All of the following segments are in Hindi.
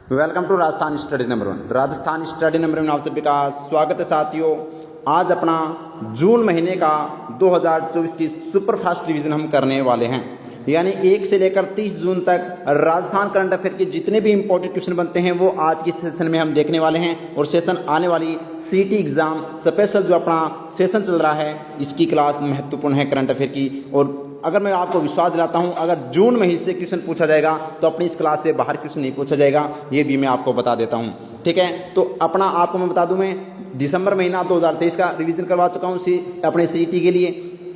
Welcome to Rajasthan study number 1। Rajasthan study number 1 आप सभी का स्वागत है साथियों। आज अपना जून महीने का 2024 की सुपरफास्ट रिवीजन हम करने वाले हैं, यानी 1 से लेकर 30 जून तक राजस्थान करंट अफेयर के जितने भी इंपॉर्टेंट क्वेश्चन बनते हैं वो आज की सेशन में हम देखने वाले हैं। और सेशन आने वाली सीटी एग्जाम स्पेशल जो अपना सेशन चल रहा है इसकी क्लास महत्वपूर्ण है करंट अफेयर की। और अगर मैं आपको विश्वास दिलाता हूं, अगर जून महीने से क्वेश्चन पूछा जाएगा तो अपनी इस क्लास से बाहर क्वेश्चन नहीं पूछा जाएगा, ये भी मैं आपको बता देता हूं। ठीक है, तो अपना आपको मैं बता दूं, मैं दिसंबर महीना 2023 का रिवीजन करवा चुका हूं अपने सीईटी के लिए,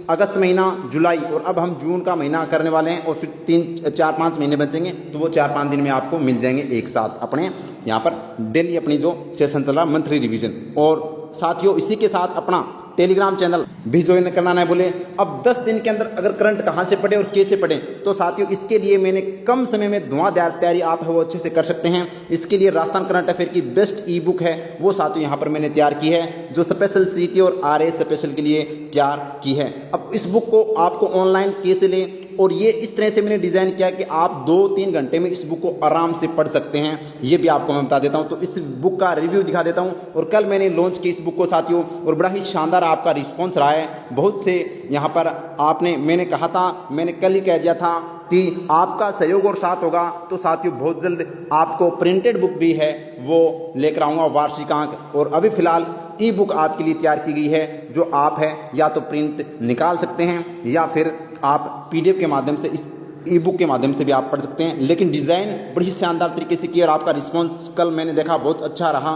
अगस्त महीना, जुलाई और अब हम जून का महीना करने वाले हैं। और फिर 3-4-5 महीने बचेंगे तो वो 4-5 दिन में आपको मिल जाएंगे एक साथ अपने यहाँ पर डेली अपनी जो सेशन चल रहा मंथली रिवीजन। और साथियों इसी के साथ अपना टेलीग्राम चैनल भी ज्वाइन करना है बोले। अब 10 दिन के अंदर अगर करंट कहाँ से पढ़े और कैसे पढ़े, तो साथियों इसके लिए मैंने कम समय में धुआंधार तैयारी आप है वो अच्छे से कर सकते हैं। इसके लिए राजस्थान करंट अफेयर की बेस्ट ई बुक है वो साथियों यहाँ पर मैंने तैयार की है, जो स्पेशल सीटी और आरए स्पेशल के लिए तैयार की है। अब इस बुक को आपको ऑनलाइन कैसे लें, और ये इस तरह से मैंने डिज़ाइन किया कि आप 2-3 घंटे में इस बुक को आराम से पढ़ सकते हैं, ये भी आपको मैं बता देता हूँ। तो इस बुक का रिव्यू दिखा देता हूँ। और कल मैंने लॉन्च की इस बुक को साथियों, और बड़ा ही शानदार आपका रिस्पॉन्स रहा है। बहुत से यहाँ पर मैंने कहा था, मैंने कल ही कह दिया था कि आपका सहयोग और साथ होगा तो साथियों बहुत जल्द आपको प्रिंटेड बुक भी है वो लेकर आऊँगा, वार्षिकांक। और अभी फिलहाल ई बुक आपके लिए तैयार की गई है, जो आप है या तो प्रिंट निकाल सकते हैं या फिर आप पीडीएफ के माध्यम से इस ई बुक के माध्यम से भी आप पढ़ सकते हैं। लेकिन डिज़ाइन बड़ी शानदार तरीके से की और आपका रिस्पॉन्स कल मैंने देखा बहुत अच्छा रहा।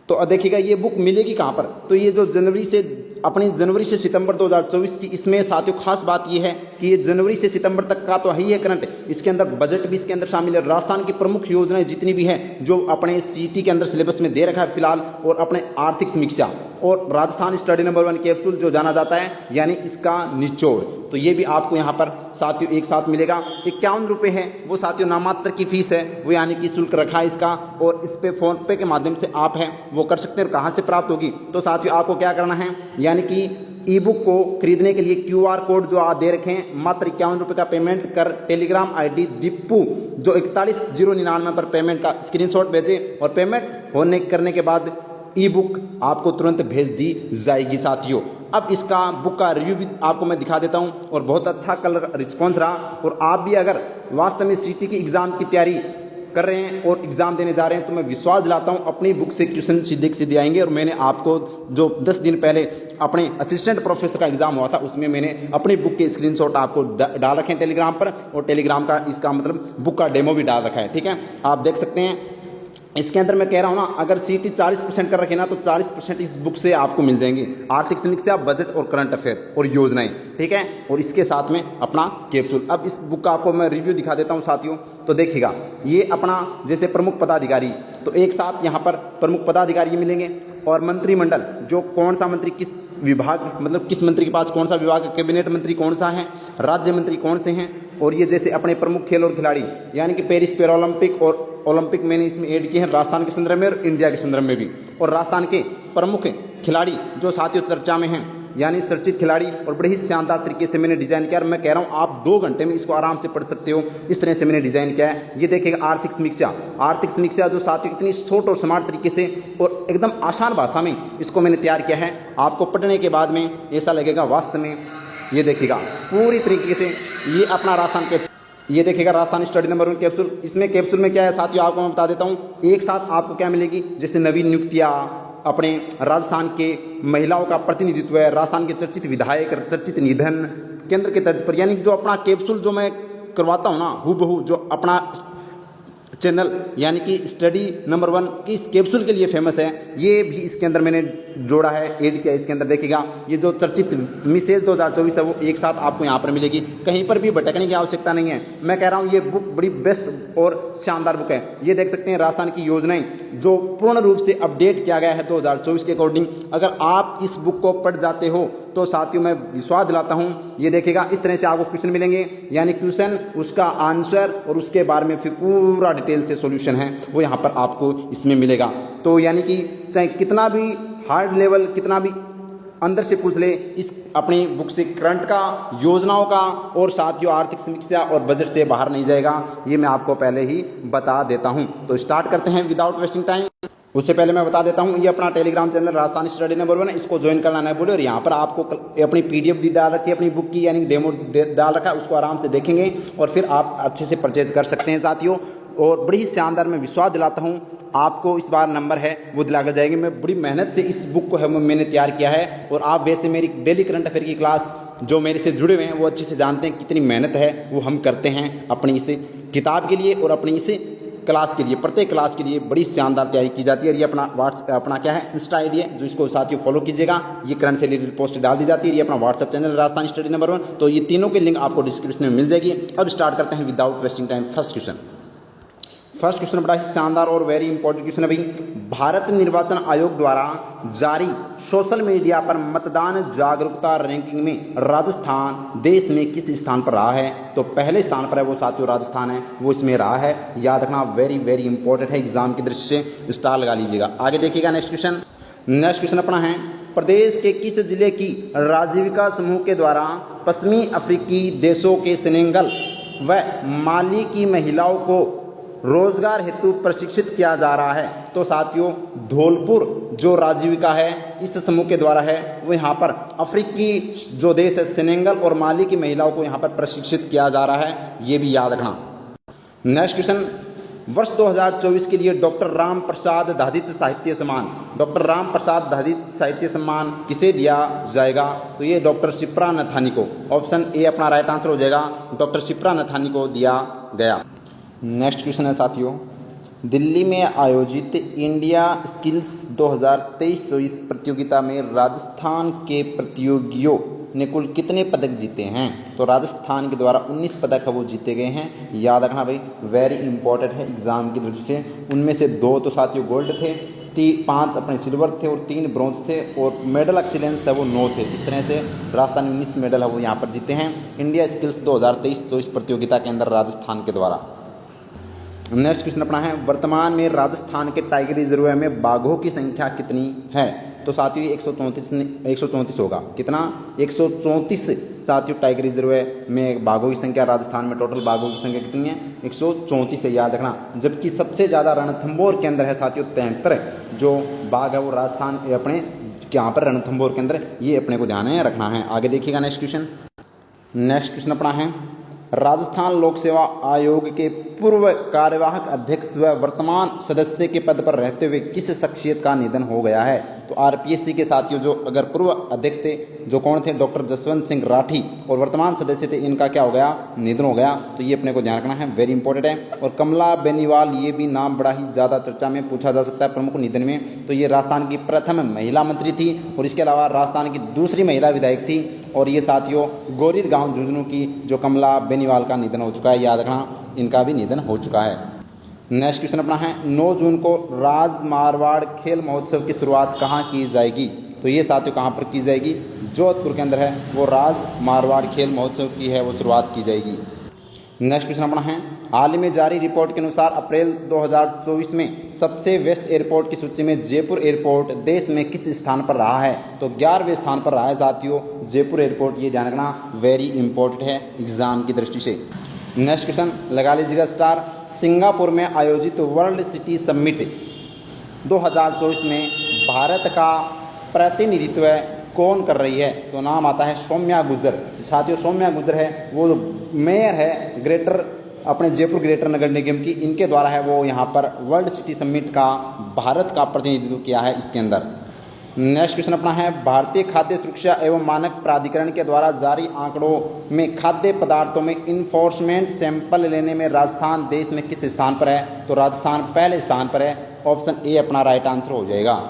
तो देखिएगा ये बुक मिलेगी कहाँ पर, तो ये जो जनवरी से सितंबर 2024 की, इसमें साथियों खास बात ये है कि ये जनवरी से सितंबर तक का तो है ही है करंट, इसके अंदर बजट भी इसके अंदर शामिल है, राजस्थान की प्रमुख योजनाएं जितनी भी हैं जो अपने सीटी के अंदर सिलेबस में दे रखा है फिलहाल, और अपने आर्थिक समीक्षा और राजस्थान स्टडी नंबर 1 कैप्सूल जो जाना जाता है, यानी इसका निचोड़। तो ये भी आपको यहाँ पर साथियों एक साथ मिलेगा। 51 रुपये है वो साथियों, नामात्र की फीस है वो, यानी कि शुल्क रखा है इसका। और इस पे फोन पे के माध्यम से आप हैं वो कर सकते हैं। और कहाँ से प्राप्त होगी, तो साथियों आपको क्या करना है, यानी कि ई बुक को खरीदने के लिए क्यूआर कोड जो आप दे रखे हैं, मात्र 51 रुपये का पेमेंट कर टेलीग्राम आईडी दीपू जो 41,099 पर पेमेंट का स्क्रीनशॉट भेजें, और पेमेंट करने के बाद ई बुक आपको तुरंत भेज दी जाएगी साथियों। अब इसका बुक का रिव्यू भी आपको मैं दिखा देता हूं, और बहुत अच्छा कल रिस्पॉन्स रहा। और आप भी अगर वास्तव में सीटी की एग्ज़ाम की तैयारी कर रहे हैं और एग्ज़ाम देने जा रहे हैं, तो मैं विश्वास दिलाता हूं अपनी बुक से क्वेश्चन सीधे आएंगे। और मैंने आपको जो 10 दिन पहले अपने असिस्टेंट प्रोफेसर का एग्ज़ाम हुआ था उसमें मैंने अपनी बुक के स्क्रीनशॉट आपको डाल रखे हैं टेलीग्राम पर, और टेलीग्राम का इसका मतलब बुक का डेमो भी डाल रखा है। ठीक है, आप देख सकते हैं। इसके अंदर मैं कह रहा हूँ ना, अगर सीटी 40% कर रखे ना तो 40% इस बुक से आपको मिल जाएंगी, आर्थिक समीक्षा, बजट और करंट अफेयर और योजनाएं। ठीक है, और इसके साथ में अपना कैप्सूल। अब इस बुक का आपको मैं रिव्यू दिखा देता हूँ साथियों। तो देखिएगा, ये अपना जैसे प्रमुख पदाधिकारी, तो एक साथ यहाँ पर प्रमुख पदाधिकारी मिलेंगे, और मंत्रिमंडल जो कौन सा मंत्री किस विभाग, मतलब किस मंत्री के पास कौन सा विभाग, कैबिनेट मंत्री कौन सा है, राज्य मंत्री कौन से हैं। और ये जैसे अपने प्रमुख खेल और खिलाड़ी, यानी कि पेरिस पैरालंपिक और ओलंपिक मैंने इसमें ऐड किए हैं राजस्थान के संदर्भ में और इंडिया के संदर्भ में भी। और राजस्थान के प्रमुख खिलाड़ी जो साथियों चर्चा में हैं, यानी चर्चित खिलाड़ी, और बड़े ही शानदार तरीके से मैंने डिज़ाइन किया। और मैं कह रहा हूँ आप 2 घंटे में इसको आराम से पढ़ सकते हो, इस तरह से मैंने डिज़ाइन किया है। ये देखिएगा आर्थिक समीक्षा जो साथियों इतनी शॉर्ट और स्मार्ट तरीके से और एकदम आसान भाषा में इसको मैंने तैयार किया है। आपको पढ़ने के बाद में ऐसा लगेगा वास्तव में, ये देखिएगा पूरी तरीके से ये अपना राजस्थान के, ये देखिएगा राजस्थान स्टडी नंबर 1 कैप्सूल। इसमें कैप्सूल में क्या है साथियों आपको मैं बता देता हूँ। एक साथ आपको क्या मिलेगी, जैसे नवीन नियुक्तियाँ, अपने राजस्थान के महिलाओं का प्रतिनिधित्व है, राजस्थान के चर्चित विधायक, चर्चित निधन, केंद्र के तर्ज पर, यानी जो अपना कैप्सूल जो मैं करवाता हूँ ना हूबहू, जो अपना चैनल यानी कि स्टडी नंबर 1 की इस कैप्सूल के लिए फेमस है, ये भी इसके अंदर मैंने जोड़ा है, ऐड किया। इसके अंदर देखिएगा ये जो चर्चित मिसेज 2024 है वो एक साथ आपको यहाँ पर मिलेगी, कहीं पर भी भटकने की आवश्यकता नहीं है। मैं कह रहा हूँ ये बुक बड़ी बेस्ट और शानदार बुक है। ये देख सकते हैं राजस्थान की योजनाएं जो पूर्ण रूप से अपडेट किया गया है 2024 के अकॉर्डिंग। अगर आप इस बुक को पढ़ जाते हो तो साथियों मैं विश्वास दिलाता हूँ, ये देखिएगा इस तरह से आपको क्वेश्चन मिलेंगे, यानी क्वेश्चन, उसका आंसर और उसके बारे में फिर पूरा डिटेल से सॉल्यूशन है वो यहाँ पर आपको इसमें मिलेगा। तो यानी कि चाहे कितना भी हार्ड लेवल, कितना भी अंदर से पूछ ले, इस अपनी बुक से करंट का, योजनाओं का, और साथियों आर्थिक समीक्षा और बजट से बाहर नहीं जाएगा, ये मैं आपको पहले ही बता देता हूं। तो स्टार्ट करते हैं विदाउट वेस्टिंग टाइम। उससे पहले मैं बता देता हूं, ये अपना Telegram channel Rajasthan study number 1 है, इसको ज्वाइन करना नहीं भूले। और यहाँ पर आपको अपनी पीडीएफ भी डाल रखी है अपनी बुक की, यानी डेमो डाल रखा है, उसको आराम से देखेंगे और फिर आप अच्छे से परचेज कर सकते हैं साथियों। और बड़ी ही शानदार मैं विश्वास दिलाता हूं आपको, इस बार नंबर है वो दिलाकर जाएंगे। मैं बड़ी मेहनत से इस बुक को है मैंने तैयार किया है, और आप वैसे मेरी डेली करंट अफेयर की क्लास जो मेरे से जुड़े हुए हैं वो अच्छे से जानते हैं कितनी मेहनत है वो हम करते हैं अपनी इस किताब के लिए और अपनी इस क्लास के लिए। प्रत्येक क्लास के लिए बड़ी शानदार तैयारी की जाती है। ये अपना क्या है, इंस्टा आईडी है, जो इसको साथियों फॉलो कीजिएगा। ये करंट से रिलेटेड पोस्ट डाल दी जाती है। ये अपना WhatsApp channel Rajasthan study number 1। तो ये तीनों की लिंक आपको डिस्क्रिप्शन में मिल जाएगी। अब स्टार्ट करते हैं without wasting time. First question बड़ा ही शानदार और वेरी इंपॉर्टेंट क्वेश्चन है भाई। भारत निर्वाचन आयोग द्वारा जारी सोशल मीडिया पर मतदान जागरूकता रैंकिंग में राजस्थान देश में किस स्थान पर रहा है? तो पहले स्थान पर है वो साथियों राजस्थान है, वो इसमें रहा है। याद रखना, वेरी वेरी इंपॉर्टेंट है, एग्जाम की दृष्टि से स्टार लगा लीजिएगा। आगे देखिएगा नेक्स्ट क्वेश्चन अपना है, प्रदेश के किस जिले की राजीविका समूह के द्वारा पश्चिमी अफ्रीकी देशों के सेनेगल व माली की महिलाओं को रोजगार हेतु प्रशिक्षित किया जा रहा है? तो साथियों धौलपुर जो राजीविका है इस समूह के द्वारा है, वो यहाँ पर अफ्रीकी जो देश है सेनेगल और माली की महिलाओं को यहाँ पर प्रशिक्षित किया जा रहा है, ये भी याद रखना। नेक्स्ट क्वेश्चन, वर्ष 2024 के लिए डॉक्टर राम प्रसाद दहदित साहित्य सम्मान, डॉक्टर राम प्रसाद दहदित साहित्य सम्मान किसे दिया जाएगा? तो ये डॉक्टर शिप्रा नथानी को। ऑप्शन ए अपना राइट आंसर हो जाएगा, डॉक्टर शिप्रा नथानी को दिया गया। नेक्स्ट क्वेश्चन है साथियों, दिल्ली में आयोजित इंडिया स्किल्स 2023-24 प्रतियोगिता में राजस्थान के प्रतियोगियों ने कुल कितने पदक जीते हैं? तो राजस्थान के द्वारा 19 पदक है वो जीते गए हैं। याद रखना भाई, वेरी इंपॉर्टेंट है एग्जाम की दृष्टि से। उनमें से 2 तो साथियों गोल्ड थे, 5 अपने सिल्वर थे और 3 ब्रॉन्ज थे, और मेडल एक्सीलेंस है वो 9 थे। इस तरह से राजस्थान 19 मेडल है वो यहाँ पर जीते हैं इंडिया स्किल्स 2023-24 प्रतियोगिता के अंदर राजस्थान के द्वारा। नेक्स्ट क्वेश्चन अपना है, वर्तमान में राजस्थान के टाइगर रिजर्व में बाघों की संख्या कितनी है? तो साथियों 134 होगा। कितना? 134 साथियों टाइगर रिजर्व में बाघों की संख्या राजस्थान में टोटल बाघों की संख्या कितनी है? 134 है, याद रखना। जबकि सबसे ज़्यादा रणथंभौर के अंदर है साथियों 73 जो बाघ है वो राजस्थान अपने यहाँ पर रणथंभौर के अंदर, ये अपने को ध्यान में रखना है। आगे देखिएगा नेक्स्ट क्वेश्चन अपना है, राजस्थान लोक सेवा आयोग के पूर्व कार्यवाहक अध्यक्ष व वर्तमान सदस्य के पद पर रहते हुए किस शख्सियत का निधन हो गया है? तो आरपीएससी के साथियों जो अगर पूर्व अध्यक्ष थे जो कौन थे? डॉक्टर जसवंत सिंह राठी, और वर्तमान सदस्य थे इनका क्या हो गया? निधन हो गया। तो ये अपने को ध्यान रखना है, वेरी इंपॉर्टेंट है। और कमला बेनीवाल, ये भी नाम बड़ा ही ज़्यादा चर्चा में पूछा जा सकता है प्रमुख निधन में। तो ये राजस्थान की प्रथम महिला मंत्री थी, और इसके अलावा राजस्थान की दूसरी महिला विधायक थी, और ये साथियों गोरीर गांव झुंझुनू की जो कमला बेनीवाल का निधन हो चुका है, याद रखना इनका भी निधन हो चुका है। नेक्स्ट क्वेश्चन अपना है, 9 जून को राज मारवाड़ खेल महोत्सव की शुरुआत कहाँ की जाएगी? तो ये साथियों कहाँ पर की जाएगी? जोधपुर के अंदर है वो राज मारवाड़ खेल महोत्सव की है वो शुरुआत की जाएगी। नेक्स्ट क्वेश्चन अपना है, हाल ही में जारी रिपोर्ट के अनुसार अप्रैल 2024 में सबसे व्यस्त एयरपोर्ट की सूची में जयपुर एयरपोर्ट देश में किस स्थान पर रहा है? तो 11वें स्थान पर रहा है साथियों जयपुर एयरपोर्ट, ये ध्यान रखना, वेरी इंपॉर्टेंट है एग्जाम की दृष्टि से। नेक्स्ट क्वेश्चन लगा लीजिएगा स्टार, सिंगापुर में आयोजित वर्ल्ड सिटी समिट 2024 में भारत का प्रतिनिधित्व कौन कर रही है? तो नाम आता है सौम्या गुर्जर। साथियों सौम्या गुर्जर है वो मेयर है ग्रेटर अपने जयपुर ग्रेटर नगर निगम की, इनके द्वारा है वो यहाँ पर वर्ल्ड सिटी समिट का भारत का प्रतिनिधित्व किया है इसके अंदर। नेक्स्ट क्वेश्चन अपना है, भारतीय खाद्य सुरक्षा एवं मानक प्राधिकरण के द्वारा जारी आंकड़ों में खाद्य पदार्थों में इन्फोर्समेंट सैंपल लेने में राजस्थान देश में किस स्थान पर है? तो राजस्थान पहले स्थान पर है, ऑप्शन ए अपना राइट आंसर हो जाएगा।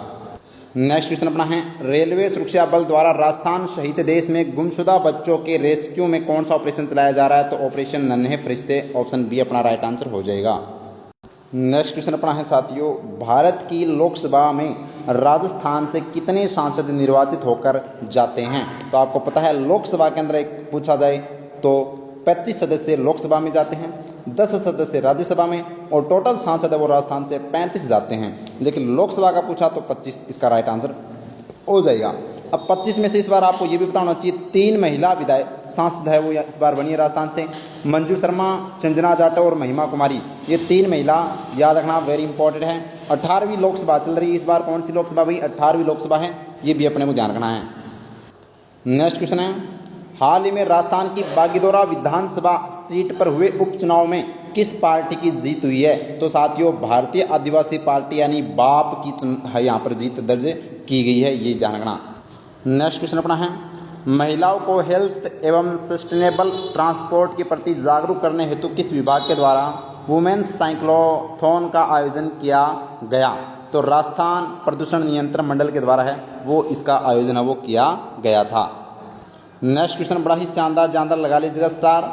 नेक्स्ट क्वेश्चन अपना है, रेलवे सुरक्षा बल द्वारा राजस्थान सहित देश में गुमशुदा बच्चों के रेस्क्यू में कौन सा ऑपरेशन चलाया जा रहा है? तो ऑपरेशन नन्हे फरिश्ते, ऑप्शन बी अपना राइट आंसर हो जाएगा। नेक्स्ट क्वेश्चन अपना है साथियों, भारत की लोकसभा में राजस्थान से कितने सांसद निर्वाचित होकर जाते हैं? तो आपको पता है लोकसभा के अंदर एक पूछा जाए तो 35 सदस्य लोकसभा में जाते हैं, 10 सदस्य राज्यसभा में, और टोटल सांसद है वो राजस्थान से 35 जाते हैं। लेकिन लोकसभा का पूछा तो 25 इसका राइट आंसर हो जाएगा। अब 25 में से इस बार आपको ये भी पता होना चाहिए 3 महिला विधायक सांसद है वो इस बार बनी है राजस्थान से, मंजू शर्मा, संजना जाटव और महिमा कुमारी। ये 3 महिला याद रखना वेरी इंपॉर्टेंट है। 18वीं लोकसभा चल रही है इस बार। कौन सी लोकसभा भाई? 18वीं लोकसभा है, ये भी अपने को ध्यान रखना है। नेक्स्ट क्वेश्चन है, हाल ही में राजस्थान की बागीदोरा विधानसभा सीट पर हुए उपचुनाव में किस पार्टी की जीत हुई है? तो साथियों भारतीय आदिवासी पार्टी यानी बाप की है यहाँ पर जीत दर्ज की गई है, ये ध्यान रखना। नेक्स्ट क्वेश्चन अपना है, महिलाओं को हेल्थ एवं सस्टेनेबल ट्रांसपोर्ट के प्रति जागरूक करने हेतु किस विभाग के द्वारा वुमेन्स साइक्लोथॉन का आयोजन किया गया? तो राजस्थान प्रदूषण नियंत्रण मंडल के द्वारा है वो इसका आयोजन है वो किया गया था। नेक्स्ट क्वेश्चन बड़ा ही शानदार जानदार लगा लीजिएगा स्टार।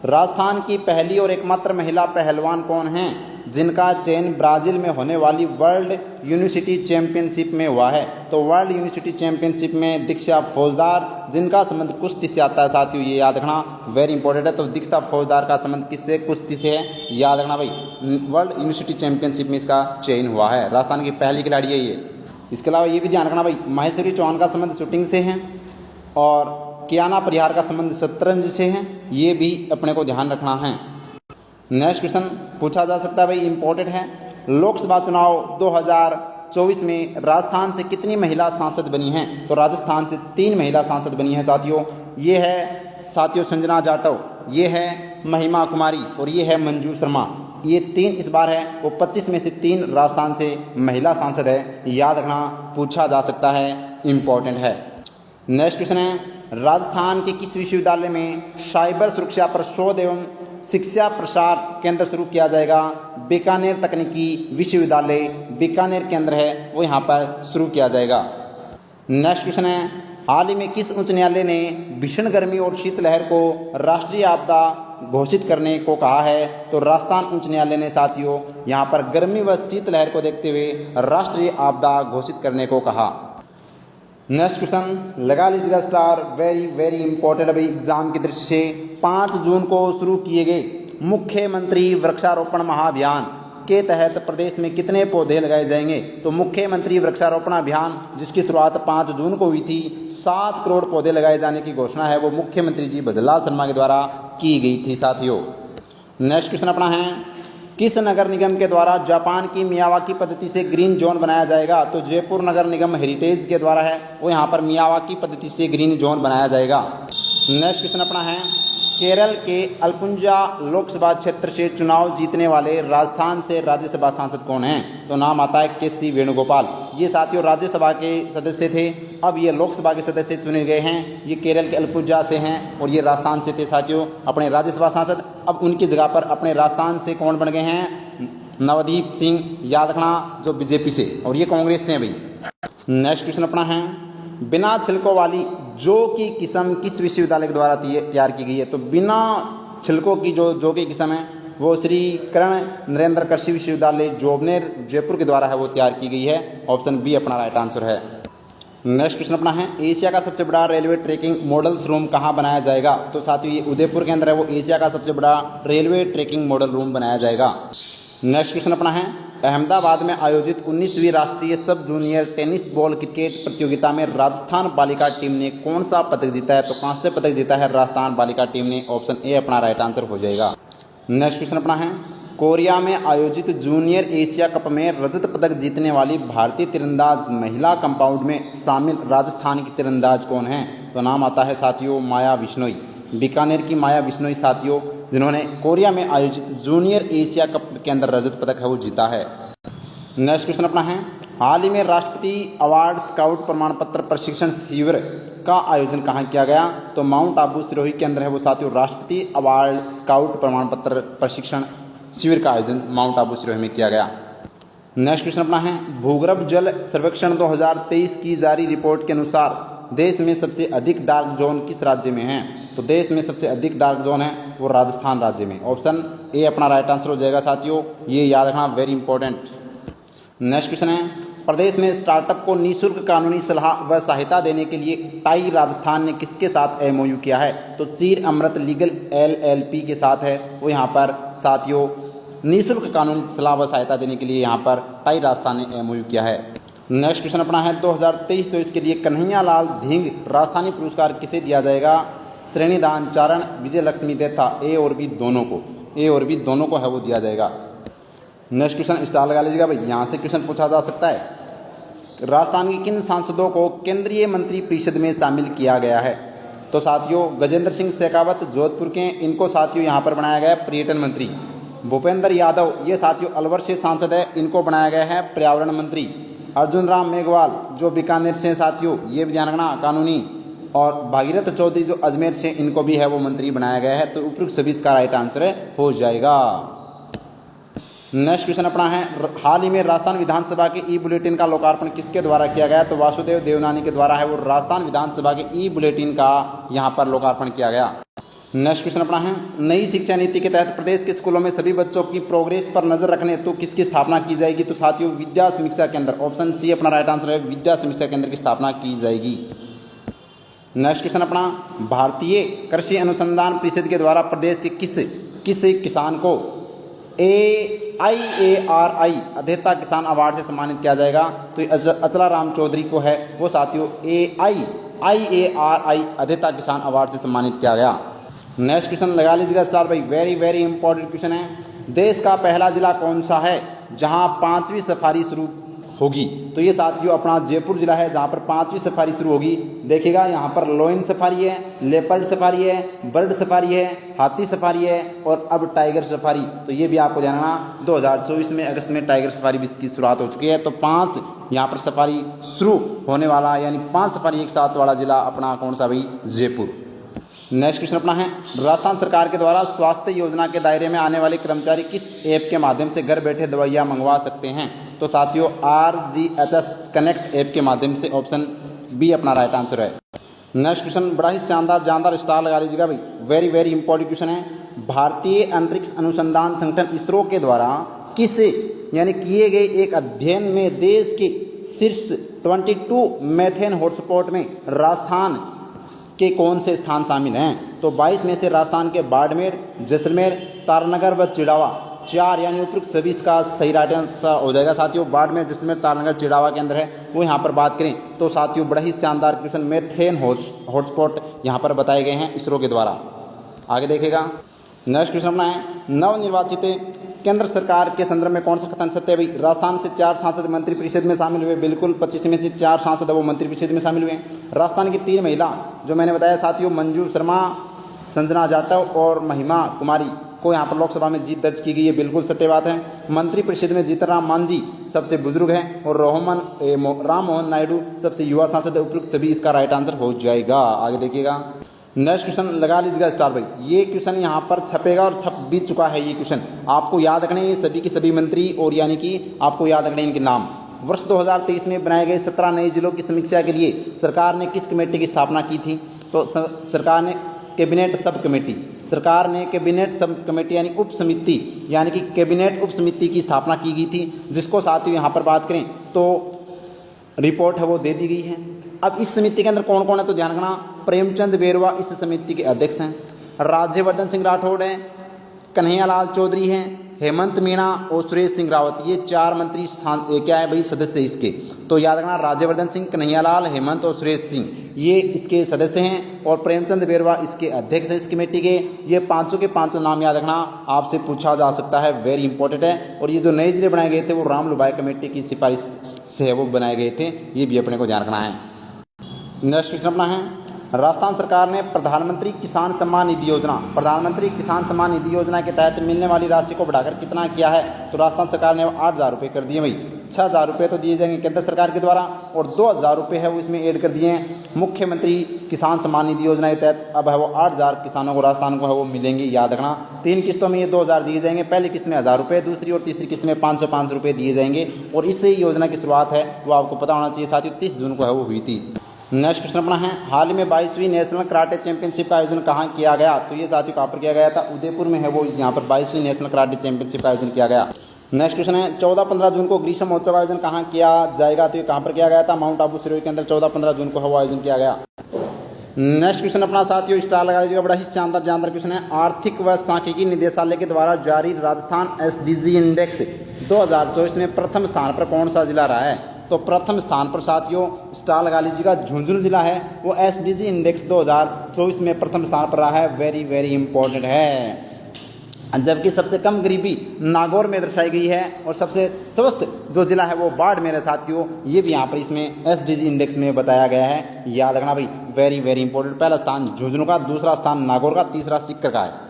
राजस्थान की पहली और एकमात्र महिला पहलवान कौन हैं जिनका चयन ब्राजील में होने वाली वर्ल्ड यूनिवर्सिटी चैंपियनशिप में हुआ है? तो वर्ल्ड यूनिवर्सिटी चैंपियनशिप में दीक्षा फौजदार, जिनका संबंध कुश्ती से आता है साथियों, ये याद रखना वेरी इंपॉर्टेंट है। तो दीक्षा फौजदार का संबंध किससे? कुश्ती से है, याद रखना भाई। वर्ल्ड यूनिवर्सिटी चैंपियनशिप में इसका चयन हुआ है, राजस्थान की पहली खिलाड़ी है ये। इसके अलावा ये भी ध्यान रखना भाई, महेश्वरी चौहान का संबंध शूटिंग से है और कियाना परिहार का संबंध शतरंज से है, ये भी अपने को ध्यान रखना है। नेक्स्ट क्वेश्चन पूछा जा सकता है भाई, इंपॉर्टेंट है। लोकसभा चुनाव 2024 में राजस्थान से कितनी महिला सांसद बनी हैं? तो राजस्थान से 3 महिला सांसद बनी हैं साथियों। ये है साथियों संजना जाटव, ये है महिमा कुमारी और ये है मंजू शर्मा। ये 3 इस बार है वो 25 में से 3 राजस्थान से महिला सांसद है, याद रखना, पूछा जा सकता है, इंपॉर्टेंट है। नेक्स्ट क्वेश्चन है, राजस्थान के किस विश्वविद्यालय में साइबर सुरक्षा पर शोध एवं शिक्षा प्रसार केंद्र शुरू किया जाएगा? बीकानेर तकनीकी विश्वविद्यालय बीकानेर केंद्र है वो यहाँ पर शुरू किया जाएगा। नेक्स्ट क्वेश्चन है, हाल ही में किस उच्च न्यायालय ने भीषण गर्मी और शीतलहर को राष्ट्रीय आपदा घोषित करने को कहा है? तो राजस्थान उच्च न्यायालय ने साथियों यहाँ पर गर्मी व शीतलहर को देखते हुए राष्ट्रीय आपदा घोषित करने को कहा। नेक्स्ट क्वेश्चन लगा लीजिएगा स्टार, वेरी वेरी इंपॉर्टेंट अभी एग्जाम की दृष्टि से। 5 जून को शुरू किए गए मुख्यमंत्री वृक्षारोपण महाअभियान के तहत प्रदेश में कितने पौधे लगाए जाएंगे? तो मुख्यमंत्री वृक्षारोपण अभियान जिसकी शुरुआत 5 जून को हुई थी, 7 करोड़ पौधे लगाए जाने की घोषणा है वो मुख्यमंत्री जी भजनलाल शर्मा के द्वारा की गई थी साथियों। नेक्स्ट क्वेश्चन अपना है, किस नगर निगम के द्वारा जापान की मियावाकी पद्धति से ग्रीन जोन बनाया जाएगा? तो जयपुर नगर निगम हेरिटेज के द्वारा है वो यहाँ पर मियावाकी पद्धति से ग्रीन जोन बनाया जाएगा। नेक्स्ट क्वेश्चन अपना है, केरल के अलपुंजा लोकसभा क्षेत्र से चुनाव जीतने वाले राजस्थान से राज्यसभा सांसद कौन हैं? तो नाम आता है के.सी. वेणुगोपाल। ये साथियों राज्यसभा के सदस्य थे, अब ये लोकसभा के सदस्य चुने गए हैं। ये केरल के अलपुंजा से हैं और ये राजस्थान से थे साथियों अपने राज्यसभा सांसद। अब उनकी जगह पर अपने राजस्थान से कौन बन गए हैं? नवदीप सिंह, याद रखना, जो बीजेपी से, और ये कांग्रेस से हैं भाई। नेक्स्ट क्वेश्चन अपना है, बिना छिलकों वाली जौ की किस्म किस विश्वविद्यालय के द्वारा तैयार की गई है? तो बिना छिलकों की जौ की किस्म है वो श्री कर्ण नरेंद्र कृषि विश्वविद्यालय जोबनेर जयपुर के द्वारा है वो तैयार की गई है। ऑप्शन बी अपना राइट आंसर है। नेक्स्ट क्वेश्चन अपना है, एशिया का सबसे बड़ा रेलवे ट्रैकिंग मॉडल्स रूम कहाँ बनाया जाएगा? तो साथियों ये उदयपुर के अंदर है वो एशिया का सबसे बड़ा रेलवे ट्रैकिंग मॉडल रूम बनाया जाएगा। नेक्स्ट क्वेश्चन अपना है, अहमदाबाद में आयोजित 19वीं राष्ट्रीय सब जूनियर टेनिस बॉल क्रिकेट प्रतियोगिता में राजस्थान बालिका टीम ने कौन सा पदक जीता है? तो कांस्य पदक जीता है राजस्थान बालिका टीम ने। ऑप्शन ए अपना राइट आंसर हो जाएगा। नेक्स्ट क्वेश्चन अपना है, कोरिया में आयोजित जूनियर एशिया कप में रजत पदक जीतने वाली भारतीय तीरंदाज महिला कंपाउंड में शामिल राजस्थान की तीरंदाज कौन है? तो नाम आता है साथियों माया बिश्नोई, बीकानेर की माया बिश्नोई साथियों, जिन्होंने कोरिया में आयोजित जूनियर एशिया कप के अंदर रजत पदक है वो जीता है। नेक्स्ट क्वेश्चन अपना है, हाल ही में राष्ट्रपति अवार्ड स्काउट प्रमाण पत्र प्रशिक्षण शिविर का आयोजन कहाँ किया गया? तो माउंट आबू सिरोही के अंदर है वो साथियों राष्ट्रपति अवार्ड स्काउट प्रमाण पत्र प्रशिक्षण शिविर का आयोजन माउंट आबू सिरोही में किया गया। नेक्स्ट क्वेश्चन अपना है, भूगर्भ जल सर्वेक्षण 2023 की जारी रिपोर्ट के अनुसार देश में सबसे अधिक डार्क जोन किस राज्य में है? तो देश में सबसे अधिक डार्क जोन है वो राजस्थान राज्य में। ऑप्शन ए अपना राइट आंसर हो जाएगा साथियों, ये याद रखना वेरी इंपॉर्टेंट। नेक्स्ट क्वेश्चन है, प्रदेश में स्टार्टअप को निःशुल्क कानूनी सलाह व सहायता देने के लिए टाई राजस्थान ने किसके साथ एमओयू किया है? तो चीर अमृत लीगल एलएलपी के साथ है वो यहाँ पर साथियों निःशुल्क कानूनी सलाह व सहायता देने के लिए यहाँ पर टाई राजस्थान ने एमओयू किया है। नेक्स्ट क्वेश्चन अपना है 2023, तो इसके लिए कन्हैया लाल धिंग राजस्थानी पुरस्कार किसे दिया जाएगा? श्रेणीदान चारण विजय लक्ष्मी देथा, ए और बी दोनों को है वो दिया जाएगा। नेक्स्ट क्वेश्चन स्टार लगा लीजिएगा भाई, यहाँ से क्वेश्चन पूछा जा सकता है। राजस्थान के किन सांसदों को केंद्रीय मंत्री परिषद में शामिल किया गया है? तो साथियों गजेंद्र सिंह शेखावत जोधपुर के, इनको साथियों यहाँ पर बनाया गया है पर्यटन मंत्री। भूपेंद्र यादव ये साथियों अलवर से सांसद है, इनको बनाया गया है पर्यावरण मंत्री। अर्जुन राम मेघवाल जो बीकानेर से साथियों, ये भी ध्यान रखना कानूनी। और भागीरथ चौधरी जो अजमेर से, इनको भी है वो मंत्री बनाया गया है। तो उपयुक्त सभी इसका राइट आंसर हो जाएगा। नेक्स्ट क्वेश्चन अपना है, हाल ही में राजस्थान विधानसभा के ई बुलेटिन का लोकार्पण किसके द्वारा किया गया? तो वासुदेव देवनानी के द्वारा है वो राजस्थान विधानसभा के ई बुलेटिन का यहाँ पर लोकार्पण किया गया। नेक्स्ट क्वेश्चन अपना है, नई शिक्षा नीति के तहत प्रदेश के स्कूलों में सभी बच्चों की प्रोग्रेस पर नजर रखने हेतु किसकी स्थापना की जाएगी? तो साथियों विद्या समीक्षा केंद्र, ऑप्शन सी अपना राइट आंसर है, विद्या समीक्षा केंद्र की स्थापना की जाएगी। नेक्स्ट क्वेश्चन अपना, भारतीय कृषि अनुसंधान परिषद के द्वारा प्रदेश के किस किसान को AIARI अध्येता किसान अवार्ड से सम्मानित किया जाएगा? तो अचला राम चौधरी को है वो साथियों AIARI अध्येता किसान अवार्ड से सम्मानित किया गया। नेक्स्ट क्वेश्चन लगा लीजिएगा स्टार भाई, वेरी इंपॉर्टेंट क्वेश्चन है। देश का पहला जिला कौन सा है जहां 5वीं सफारी शुरू होगी? तो ये साथियों अपना जयपुर जिला है जहां पर 5वीं सफारी शुरू होगी। देखिएगा यहाँ पर लोइन सफारी है, लेपर्ड सफारी है, बर्ड सफारी है, हाथी सफारी है और अब टाइगर सफारी। तो ये भी आपको जानना, 2024 में अगस्त में टाइगर सफारी भी की शुरुआत हो चुकी है। तो 5 यहाँ पर सफारी शुरू होने वाला, यानी 5 सफारी एक साथ वाला जिला अपना कौन सा भाई? जयपुर। नेक्स्ट क्वेश्चन अपना है, राजस्थान सरकार के द्वारा स्वास्थ्य योजना के दायरे में आने वाले कर्मचारी किस ऐप के माध्यम से घर बैठे दवाइयाँ मंगवा सकते हैं? तो साथियों RGHS कनेक्ट ऐप के माध्यम से, ऑप्शन बी अपना राइट आंसर है। नेक्स्ट क्वेश्चन बड़ा ही जानदार स्टार लगा लीजिएगा भाई, वेरी इंपॉर्टेंट क्वेश्चन है। भारतीय अंतरिक्ष अनुसंधान संगठन इसरो के द्वारा किस यानी किए गए एक अध्ययन में देश के शीर्ष 22 मीथेन हॉटस्पॉट में राजस्थान के कौन से स्थान शामिल हैं? तो 22 में से राजस्थान के बाड़मेर, जैसलमेर, तारानगर व चिड़ावा 4, यानी उपयुक्त सभी इसका सही राइट आंसर हो जाएगा। साथियों बाड़मेर, जैसलमेर, तारानगर, चिड़ावा के अंदर है वो यहाँ पर बात करें तो साथियों बड़ा ही शानदार क्वेश्चन मेथेन हॉटस्पॉट यहाँ पर बताए गए हैं इसरो के द्वारा। आगे देखेगा नेक्स्ट क्वेश्चन अपना है, नवनिर्वाचित केंद्र सरकार के संदर्भ में कौन सा कथन सत्य है भाई? राजस्थान से 4 सांसद मंत्री परिषद में शामिल हुए, बिल्कुल 25 में से 4 सांसद वो मंत्री परिषद में शामिल हुए। राजस्थान की 3 महिला जो मैंने बताया साथियों, मंजू शर्मा, संजना जाटव और महिमा कुमारी को यहाँ पर लोकसभा में जीत दर्ज की गई है, बिल्कुल सत्य बात है। मंत्री परिषद में जीतनराम मांझी सबसे बुजुर्ग हैं और राम मोहन नायडू सबसे युवा सांसद है। उपयुक्त सभी इसका राइट आंसर हो जाएगा। आगे देखिएगा नेक्स्ट क्वेश्चन लगा लीजिएगा स्टार भाई, ये क्वेश्चन यहाँ पर छपेगा और छप भी चुका है। ये क्वेश्चन आपको याद रखने, ये सभी के सभी मंत्री और यानी कि आपको याद रखने इनके नाम। वर्ष 2023 में बनाए गए 17 नए जिलों की समीक्षा के लिए सरकार ने किस कमेटी की स्थापना की थी? तो सरकार ने कैबिनेट सब कमेटी यानी उप समिति, यानी कि कैबिनेट उप समिति की स्थापना की गई थी, जिसको साथियों यहाँ पर बात करें तो रिपोर्ट है वो दे दी गई है। अब इस समिति के अंदर कौन कौन है तो ध्यान रखना, प्रेमचंद बेरवा इस समिति के अध्यक्ष हैं, राज्यवर्धन सिंह राठौड़ हैं, कन्हैया लाल चौधरी हैं, हेमंत मीणा और सुरेश सिंह रावत, ये 4 मंत्री क्या है भाई सदस्य इसके। तो याद रखना राज्यवर्धन सिंह, कन्हैया लाल, हेमंत और सुरेश सिंह ये इसके सदस्य हैं और प्रेमचंद बेरवा इसके अध्यक्ष हैं इस कमेटी के। ये 5 के 5 नाम याद रखना, आपसे पूछा जा सकता है, वेरी इंपॉर्टेंट है। और ये जो नए जिले बनाए गए थे वो राम लुबाई कमेटी की सिफारिश से वो बनाए गए थे, ये भी अपने को ध्यान रखना है। नेक्स्ट क्वेश्चन अपना है, राजस्थान सरकार ने प्रधानमंत्री किसान सम्मान निधि योजना के तहत मिलने वाली राशि को बढ़ाकर कितना किया है? तो राजस्थान सरकार ने 8,000 रुपये कर दिए भाई। 6,000 रुपये तो दिए जाएंगे केंद्र सरकार के द्वारा और 2,000 रुपये है वो इसमें ऐड कर दिए हैं मुख्यमंत्री किसान सम्मान निधि योजना के तहत। अब है वो 8,000 किसानों को राजस्थान को है वो मिलेंगे, याद रखना। 3 किस्तों में ये 2,000 दिए जाएंगे, पहली किस्त में 1,000 रुपये, दूसरी और तीसरी किस्त में 500 रुपये दिए जाएंगे। और इससे योजना की शुरुआत है वो आपको पता होना चाहिए साथियों, 30 जून को है वो हुई थी। नेक्स्ट क्वेश्चन अपना है, हाल ही में 22वीं नेशनल कराटे चैंपियनशिप का आयोजन कहाँ किया गया? तो ये साथियों कहाँ पर किया गया था? उदयपुर में है वो यहाँ पर 22वीं नेशनल कराटे चैंपियनशिप का आयोजन किया गया। नेक्स्ट क्वेश्चन है, 14-15 जून को ग्रीष्म महोत्सव का आयोजन कहाँ किया जाएगा? तो ये कहाँ पर किया गया था? माउंट आबू सिरोही के अंदर 14-15 जून को है वो आयोजन किया गया। नेक्स्ट क्वेश्चन अपना साथियों स्टार लगा लीजिएगा, बड़ा ही शानदार क्वेश्चन है। आर्थिक व सांख्यिकी निदेशालय के द्वारा जारी राजस्थान SDG इंडेक्स 2024 में प्रथम स्थान पर कौन सा जिला रहा है? तो प्रथम स्थान पर साथियों स्टार लगा लीजिएगा झुंझुनू जिला है, वो SDG इंडेक्स 2024 में प्रथम स्थान पर रहा है। वेरी वेरी इंपॉर्टेंट है। जबकि सबसे कम गरीबी नागौर में दर्शाई गई है और सबसे स्वस्थ जो जिला है वो बाड़मेर है साथियों, ये भी यहाँ पर इसमें SDG इंडेक्स में बताया गया है। याद रखना भाई, वेरी वेरी इंपॉर्टेंट। पहला स्थान झुंझुनू का, दूसरा स्थान नागौर का, तीसरा सीकर का है।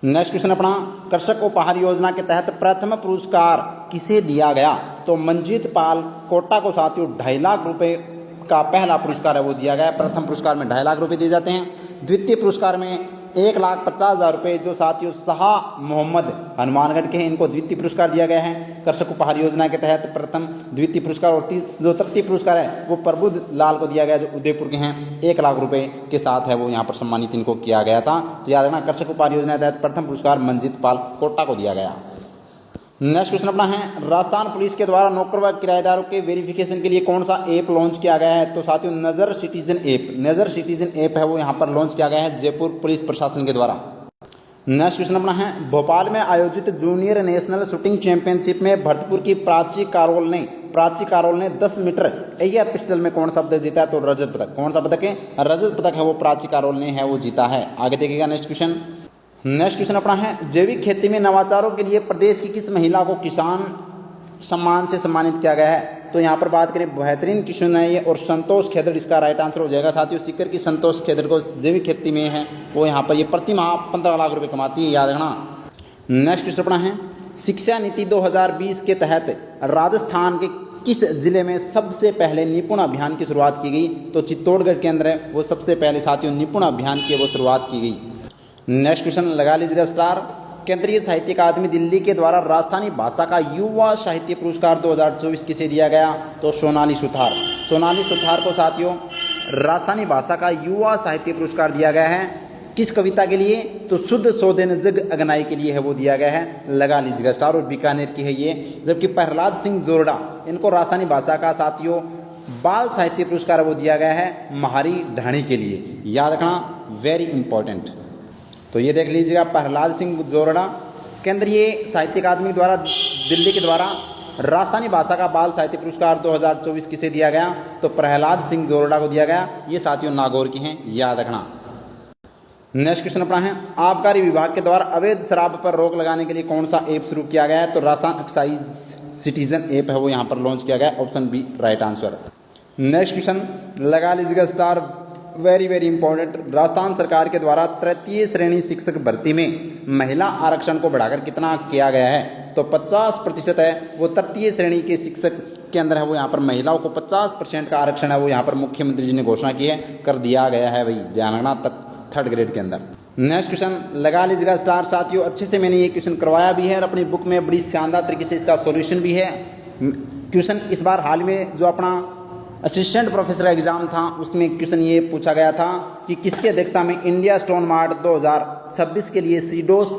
नेक्स्ट क्वेश्चन अपना, कृषक उपहार योजना के तहत प्रथम पुरस्कार किसे दिया गया? तो मंजीत पाल कोटा को साथियों 2.5 लाख रुपए का पहला पुरस्कार है वो दिया गया। प्रथम पुरस्कार में 2.5 लाख रुपए दिए जाते हैं। द्वितीय पुरस्कार में 1,50,000 रुपये जो साथियों शाह मोहम्मद हनुमानगढ़ के हैं, इनको द्वितीय पुरस्कार दिया गया है कृषक उपहार योजना के तहत प्रथम द्वितीय पुरस्कार। और जो तृतीय पुरस्कार है वो प्रबुद्ध लाल को दिया गया जो उदयपुर के हैं, 1 लाख रुपए के साथ है वो यहाँ पर सम्मानित इनको किया गया था। तो याद रखना, कृषक उपहार योजना के तहत प्रथम पुरस्कार मंजीत पाल कोटा को दिया गया। नेक्स्ट क्वेश्चन अपना है, राजस्थान पुलिस के द्वारा नौकर व किराएदारों के वेरिफिकेशन के लिए कौन सा ऐप लॉन्च किया गया है? तो साथियों नज़र सिटीजन ऐप, नज़र सिटीजन ऐप है वो यहाँ पर लॉन्च किया गया है जयपुर पुलिस प्रशासन के द्वारा। नेक्स्ट क्वेश्चन अपना है, भोपाल में आयोजित जूनियर नेशनल शूटिंग चैंपियनशिप में भरतपुर की प्राची कारोल ने 10 मीटर एयर पिस्टल में कौन सा पदक जीता है? तो रजत पदक। कौन सा पदक है? रजत पदक है वो प्राची कारोल ने है वो जीता है। आगे देखिएगा नेक्स्ट क्वेश्चन अपना है, जैविक खेती में नवाचारों के लिए प्रदेश की किस महिला को किसान सम्मान से सम्मानित किया गया है? तो यहाँ पर बात करें बेहतरीन किशन है ये और संतोष खेदड़ इसका राइट आंसर हो जाएगा साथियों। सीकर की संतोष खेदड़ को जैविक खेती में है वो यहाँ पर ये प्रति माह 15 लाख रुपए कमाती है, याद रखना। नेक्स्ट क्वेश्चन अपना है, शिक्षा नीति 2020 के तहत राजस्थान के किस जिले में सबसे पहले निपुण अभियान की शुरुआत की गई? तो चित्तौड़गढ़ के अंदर है वो सबसे पहले साथियों निपुण अभियान की वो शुरुआत की गई। नेक्स्ट क्वेश्चन लगा लीजिएगा स्टार, केंद्रीय साहित्य अकादमी दिल्ली के द्वारा राजस्थानी भाषा का युवा साहित्य पुरस्कार 2024 किसे दिया गया? तो सोनाली सुथार को साथियों राजस्थानी भाषा का युवा साहित्य पुरस्कार दिया गया है। किस कविता के लिए? तो शुद्ध सौदेन जग अगनाई के लिए है वो दिया गया है। लगा लीजिएगा स्टार, और बीकानेर की है ये। जबकि प्रहलाद सिंह जोरडा इनको राजस्थानी भाषा का साथियों बाल साहित्य पुरस्कार वो दिया गया है महारी ढाणी के लिए, याद रखना, वेरी इंपॉर्टेंट। तो ये देख लीजिएगा, प्रहलाद सिंह जोरडा केंद्रीय साहित्य अकादमी द्वारा दिल्ली के द्वारा राजस्थानी भाषा का बाल साहित्य पुरस्कार 2024 किसे दिया गया? तो प्रहलाद सिंह जोरडा को दिया गया। ये साथियों नागौर की हैं, याद रखना। नेक्स्ट क्वेश्चन अपना है, आबकारी विभाग के द्वारा अवैध शराब पर रोक लगाने के लिए कौन सा ऐप शुरू किया गया है? तो राजस्थान एक्साइज सिटीजन ऐप है वो यहाँ पर लॉन्च किया गया, option B right answer. Next question लगा लीजिएगा star, very very important. Rajasthan सरकार के द्वारा तृतीय श्रेणी शिक्षक भर्ती में महिला आरक्षण को बढ़ाकर कितना किया गया है? तो 50% है वो तृतीय श्रेणी के शिक्षक के अंदर है वो यहाँ पर महिलाओं को 50% का आरक्षण है वो यहाँ पर मुख्यमंत्री जी ने घोषणा की है, कर दिया गया है भाई, ध्यान रखना, 3rd ग्रेड के अंदर। नेक्स्ट क्वेश्चन लगा लीजिएगा स्टार साथियों, अच्छे से मैंने ये क्वेश्चन करवाया भी है और अपनी बुक में बड़ी शानदार तरीके से इसका सॉल्यूशन भी है। क्वेश्चन इस बार हाल में जो अपना असिस्टेंट प्रोफेसर एग्जाम था उसमें क्वेश्चन ये पूछा गया था कि किसकी अध्यक्षता में इंडिया स्टोन मार्ट 2026 के लिए सीडोस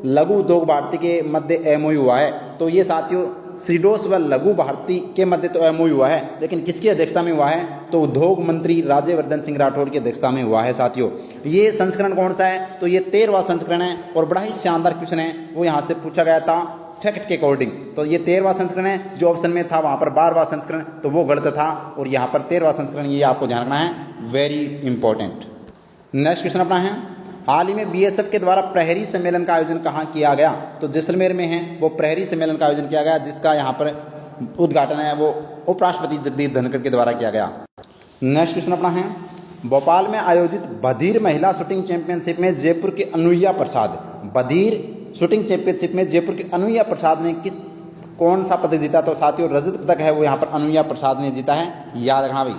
लघु उद्योग भारती के मध्य MOU हुआ है? तो ये साथियों सीडोस व लघु भारती के मध्य तो MOU हुआ है, लेकिन किसकी अध्यक्षता में हुआ है? तो उद्योग मंत्री राज्यवर्धन सिंह राठौड़ की अध्यक्षता में हुआ है साथियों। ये संस्करण कौन सा है? तो ये 13वां संस्करण है और बड़ा ही शानदार क्वेश्चन है वो यहाँ से पूछा गया था फैक्ट के अकॉर्डिंग। तो ये 13वां संस्करण है, जो ऑप्शन में था वहाँ पर 12वां संस्करण, तो वो गलत था और यहाँ पर 13वां संस्करण, ये आपको ध्यान रखना है, वेरी इंपॉर्टेंट। नेक्स्ट क्वेश्चन अपना है, हाल ही में BSF के द्वारा प्रहरी सम्मेलन का आयोजन कहाँ किया गया? तो जैसलमेर में है वो प्रहरी सम्मेलन का आयोजन किया गया, जिसका यहाँ पर उद्घाटन है वो उपराष्ट्रपति जगदीप धनखड़ के द्वारा किया गया। नेक्स्ट क्वेश्चन अपना है, भोपाल में आयोजित बधिर महिला शूटिंग चैंपियनशिप में जयपुर के अनुया प्रसाद, बधिर शूटिंग चैंपियनशिप में जयपुर के अनुया प्रसाद ने कौन सा पदक जीता? तो साथियों रजत पदक है वो यहाँ पर अनुया प्रसाद ने जीता है, याद रखना भाई।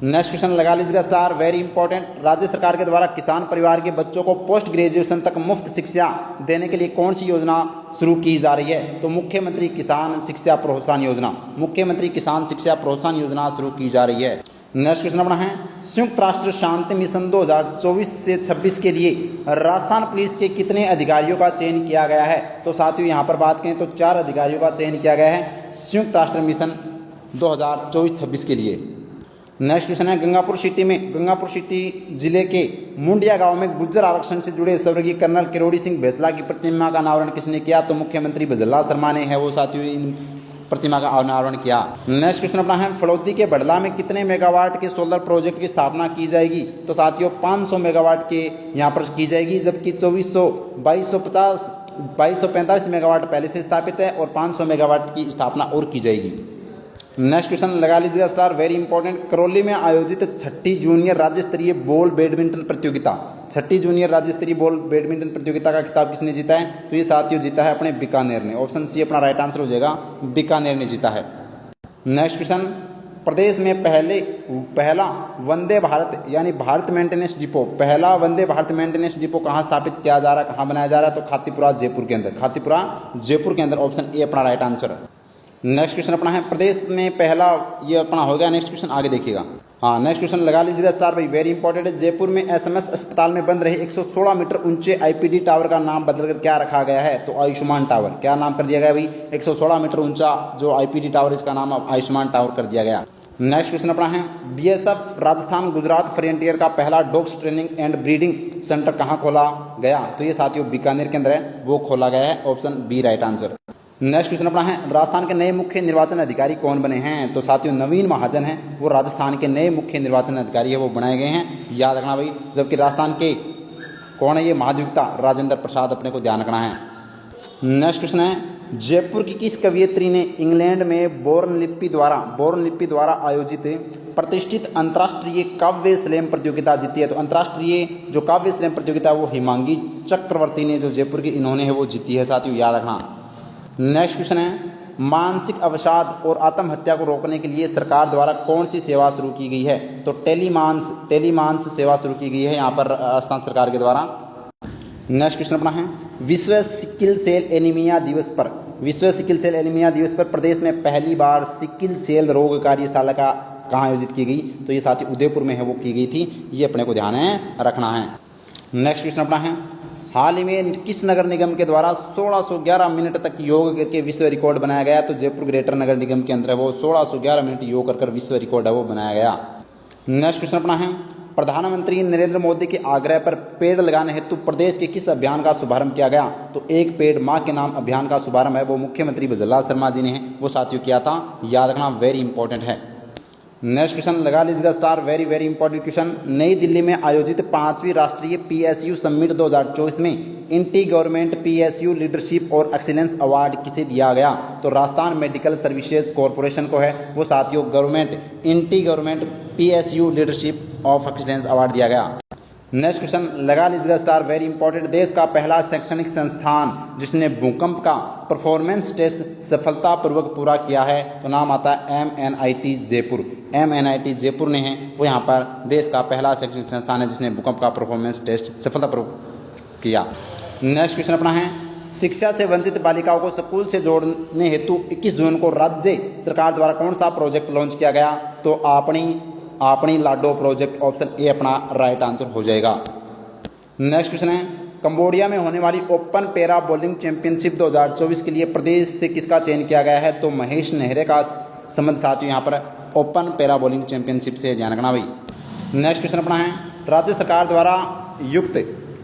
नेक्स्ट क्वेश्चन लगा लीजिएगा स्टार, वेरी इंपॉर्टेंट। राज्य सरकार के द्वारा किसान परिवार के बच्चों को पोस्ट ग्रेजुएशन तक मुफ्त शिक्षा देने के लिए कौन सी योजना शुरू की जा रही है? तो मुख्यमंत्री किसान शिक्षा प्रोत्साहन योजना, मुख्यमंत्री किसान शिक्षा प्रोत्साहन योजना शुरू की जा रही है। नेक्स्ट क्वेश्चन अपना है, संयुक्त राष्ट्र शांति मिशन 2024 से 26 के लिए राजस्थान पुलिस के कितने अधिकारियों का चयन किया गया है? तो साथियों यहाँ पर बात करें तो 4 अधिकारियों का चयन किया गया है संयुक्त राष्ट्र मिशन 2024-26 के लिए। नेक्स्ट क्वेश्चन है, गंगापुर सिटी जिले के मुंडिया गांव में गुज्जर आरक्षण से जुड़े स्वर्गीय कर्नल किरोड़ी सिंह बैसला की प्रतिमा का अनावरण किसने किया? तो मुख्यमंत्री भजनलाल शर्मा ने है वो साथियों इन प्रतिमा का अनावरण किया। नेक्स्ट क्वेश्चन अपना है, फलौदी के बड़ला में कितने मेगावाट के सोलर प्रोजेक्ट की स्थापना की जाएगी? तो साथियों 500 मेगावाट के यहाँ पर की जाएगी, जबकि 2245 मेगावाट पहले से स्थापित है और 500 मेगावाट की स्थापना और की जाएगी। नेक्स्ट क्वेश्चन लगा लीजिएगा स्टार, वेरी इंपॉर्टेंट। करौली में आयोजित 6ठी जूनियर राज्य स्तरीय बॉल बैडमिंटन प्रतियोगिता, 6ठी जूनियर राज्य स्तरीय बॉल बैडमिंटन प्रतियोगिता का खिताब किसने जीता है? तो ये साथियों जीता है अपने बीकानेर ने। ऑप्शन सी अपना राइट आंसर हो जाएगा, बीकानेर ने जीता है। नेक्स्ट क्वेश्चन, प्रदेश में पहला वंदे भारत यानी भारत मेंटेनेंस डिपो, पहला वंदे भारत मेंटेनेंस डिपो कहाँ स्थापित किया जा रहा है, कहाँ बनाया जा रहा है? तो खातीपुरा जयपुर के अंदर, खातीपुरा जयपुर के अंदर। ऑप्शन ए अपना राइट आंसर है। नेक्स्ट क्वेश्चन अपना है, प्रदेश में पहला, ये अपना हो गया। नेक्स्ट क्वेश्चन आगे देखिएगा। हाँ, नेक्स्ट क्वेश्चन लगा लीजिएगा स्टार भाई, वेरी इंपॉर्टेंट है। जयपुर में एसएमएस अस्पताल में बन रहे 116 मीटर ऊंचे आईपीडी टावर का नाम बदलकर क्या रखा गया है? तो आयुष्मान टावर। क्या नाम कर दिया गया भाई? 116 मीटर ऊंचा जो आईपीडी टावर, इसका नाम अब आयुष्मान टावर कर दिया गया। नेक्स्ट क्वेश्चन अपना है, बीएसएफ राजस्थान गुजरात फ्रंटियर का पहला dogs training and breeding centre कहाँ खोला गया? तो ये साथियों बीकानेर के अंदर है, वो खोला गया है। Option B right answer. Next question अपना है, राजस्थान के नए मुख्य निर्वाचन अधिकारी कौन बने हैं? तो साथियों नवीन महाजन हैं, वो राजस्थान के नए मुख्य निर्वाचन अधिकारी है, वो बनाए गए हैं, याद रखना भाई। जबकि राजस्थान के कौन है? ये महाधिवक्ता राजेंद्र प्रसाद, अपने को ध्यान रखना है। नेक्स्ट क्वेश्चन है, जयपुर की किस कवयित्री ने इंग्लैंड में बोर्न लिपि द्वारा आयोजित प्रतिष्ठित अंतर्राष्ट्रीय काव्य स्लैम प्रतियोगिता जीती है? तो अंतर्राष्ट्रीय जो काव्य स्लैम प्रतियोगिता वो हिमांगी चक्रवर्ती ने, जो जयपुर की इन्होंने है, वो जीती है साथियों, याद रखना। नेक्स्ट क्वेश्चन है, मानसिक अवसाद और आत्महत्या को रोकने के लिए सरकार द्वारा कौन सी सेवा शुरू की गई है? तो टेलीमांस सेवा शुरू की गई है यहाँ पर राजस्थान सरकार के द्वारा। नेक्स्ट क्वेश्चन अपना है, विश्व सिकिल सेल एनीमिया दिवस पर प्रदेश में पहली बार सिकिल सेल रोग कार्यशाला का कहाँ आयोजित की गई? तो ये साथी उदयपुर में है, वो की गई थी, ये अपने को ध्यान रखना है। नेक्स्ट क्वेश्चन अपना है, हाल ही में किस नगर निगम के द्वारा 1611 मिनट तक योग करके विश्व रिकॉर्ड बनाया गया? तो जयपुर ग्रेटर नगर निगम के अंदर है, वो 1611 मिनट योग कर विश्व रिकॉर्ड है, वो बनाया गया। नेक्स्ट क्वेश्चन अपना है, प्रधानमंत्री नरेंद्र मोदी के आग्रह पर पेड़ लगाने हेतु प्रदेश के किस अभियान का शुभारंभ किया गया? तो एक पेड़ माँ के नाम अभियान का शुभारंभ है, वो मुख्यमंत्री भजनलाल शर्मा जी ने है, वो साथियों किया था, याद रखना, वेरी इंपॉर्टेंट है। नेक्स्ट क्वेश्चन लगा लीजिएगा star, very very important question. नई दिल्ली में आयोजित 5वीं राष्ट्रीय पीएसयू समिट 2024 में इंटी गवर्नमेंट पीएसयू लीडरशिप और एक्सीलेंस अवार्ड किसे दिया गया? तो राजस्थान मेडिकल सर्विसेज कॉरपोरेशन को है, वो साथियों इंटी government PSU leadership of excellence award दिया गया। नेक्स्ट क्वेश्चन लगा लीजिएगा स्टार, वेरी इंपॉर्टेंट। देश का पहला शैक्षणिक संस्थान जिसने भूकंप का परफॉर्मेंस टेस्ट सफलतापूर्वक पूरा किया है, तो नाम आता है MNIT जयपुर। MNIT जयपुर ने है, वो यहाँ पर देश का पहला शैक्षणिक संस्थान है जिसने भूकंप का परफॉर्मेंस टेस्ट सफलतापूर्वक किया। नेक्स्ट क्वेश्चन अपना है, शिक्षा से वंचित बालिकाओं को स्कूल से जोड़ने हेतु 21 जून को राज्य सरकार द्वारा कौन सा प्रोजेक्ट लॉन्च किया गया? तो अपनी लाडो प्रोजेक्ट। ऑप्शन ए अपना राइट आंसर हो जाएगा। नेक्स्ट क्वेश्चन है, कंबोडिया में होने वाली ओपन पैरा बॉलिंग चैंपियनशिप 2024 के लिए प्रदेश से किसका चयन किया गया है? तो महेश नेहरे का संबंध साथियों यहाँ पर ओपन पैरा बॉलिंग चैंपियनशिप से, ध्यान रखना भाई। नेक्स्ट क्वेश्चन अपना है, राज्य सरकार द्वारा युक्त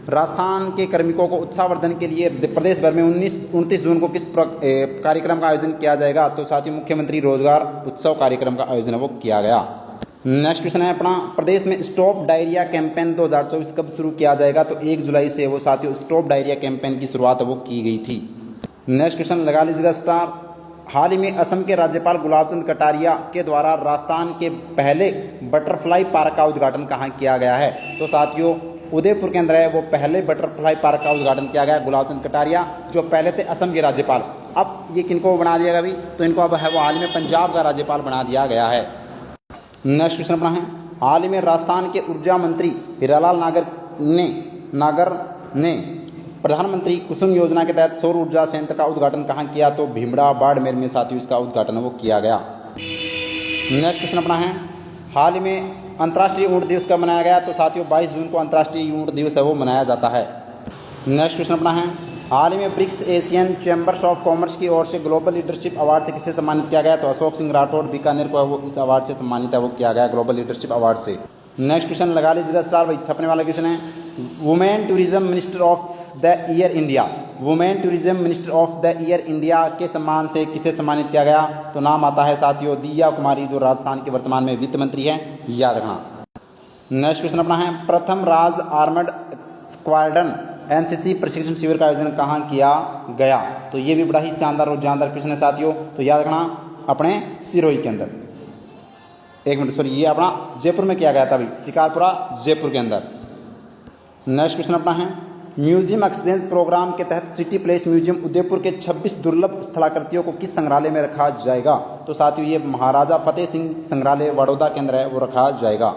राजस्थान के कार्मिकों को उत्साहवर्धन के लिए प्रदेश भर में 29 जून को किस कार्यक्रम का आयोजन किया जाएगा? तो साथियों मुख्यमंत्री रोजगार उत्सव कार्यक्रम का आयोजन वो किया गया। नेक्स्ट क्वेश्चन है अपना, प्रदेश में स्टॉप डायरिया कैंपेन 2024 कब शुरू किया जाएगा? तो 1 जुलाई से वो साथियों स्टॉप डायरिया कैंपेन की शुरुआत वो की गई थी। नेक्स्ट क्वेश्चन लगा लीजिएगा स्टार, हाल ही में असम के राज्यपाल गुलाबचंद कटारिया के द्वारा राजस्थान के पहले बटरफ्लाई पार्क का उद्घाटन कहाँ किया गया है? तो साथियों उदयपुर के अंदर है, वो पहले बटरफ्लाई पार्क का उद्घाटन किया गया गुलाबचंद कटारिया, जो पहले थे असम के राज्यपाल। अब ये किनको बना दिया गया अभी? तो इनको अब है वो हाल ही में पंजाब का राज्यपाल बना दिया गया है। नेक्स्ट क्वेश्चन अपना है, हाल ही में राजस्थान के ऊर्जा मंत्री हीरालाल नागर ने प्रधानमंत्री कुसुम योजना के तहत सौर ऊर्जा संयंत्र का उद्घाटन कहाँ किया? तो भीमड़ा बाड़मेर में साथियों इसका उद्घाटन वो किया गया। नेक्स्ट क्वेश्चन अपना है, हाल ही में अंतर्राष्ट्रीय ऊँट दिवस कब मनाया गया? तो साथियों 22 जून को अंतर्राष्ट्रीय ऊँट दिवस है वो मनाया जाता है। नेक्स्ट क्वेश्चन अपना है, हाल ही में BRICS Asian chambers of commerce की ओर से ग्लोबल लीडरशिप अवार्ड से किसे सम्मानित किया गया? तो अशोक सिंह राठौड़ बीकानेर को वो इस अवार्ड से सम्मानित है, वो किया गया ग्लोबल लीडरशिप अवार्ड से। नेक्स्ट क्वेश्चन लगा लीजिएगा स्टार भाई, छपने वाला क्वेश्चन है, women tourism minister of the year India, women tourism minister of the year India के सम्मान से किसे सम्मानित किया गया? तो नाम आता है साथियों दिया कुमारी, जो राजस्थान के वर्तमान में वित्त मंत्री है, याद रखना। नेक्स्ट क्वेश्चन अपना है, प्रथम राज आर्मड स्क्वाड्रन एनसीसी प्रशिक्षण शिविर का आयोजन कहाँ किया गया? तो ये भी बड़ा ही शानदार और जानदार क्वेश्चन है साथियों, तो याद रखना अपने सिरोही के अंदर, एक मिनट सॉरी, ये अपना जयपुर में किया गया था, अभी शिकारपुरा जयपुर के अंदर। नेक्स्ट क्वेश्चन अपना है, म्यूजियम एक्सचेंज प्रोग्राम के तहत सिटी प्लेस म्यूजियम उदयपुर के 26 दुर्लभ स्थलाकृतियों को किस संग्रहालय में रखा जाएगा? तो साथियों ये महाराजा फतेह सिंह संग्रहालय बड़ौदा के अंदर है, वो रखा जाएगा।